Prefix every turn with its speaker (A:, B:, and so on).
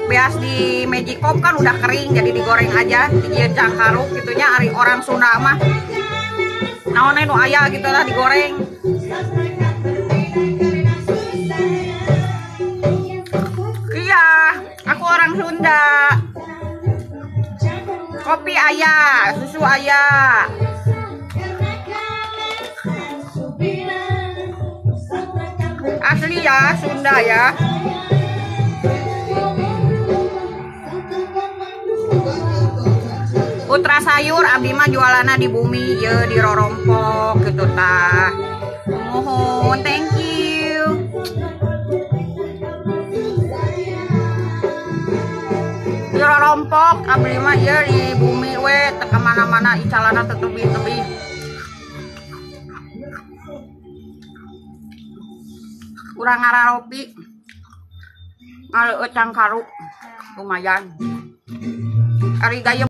A: Bias di Magicom kan udah kering, jadi digoreng aja, dijieun cangkaruk gitunya. Ari orang Sunda mah naon nu aya gitu lah digoreng. Iya, aku orang Sunda. Kopi aya, susu aya. Asli ya, Sunda ya. Putra sayur abdi mah jualana di bumi ya, di Rorompok gitu tah. Mohon, thank you. Di Rorompok abdi mah ya di bumi we, teu kemana-mana icalana teu tebih-tebih. Urang ngararopi ngaleueut cangkaruk lumayan. Ari gayem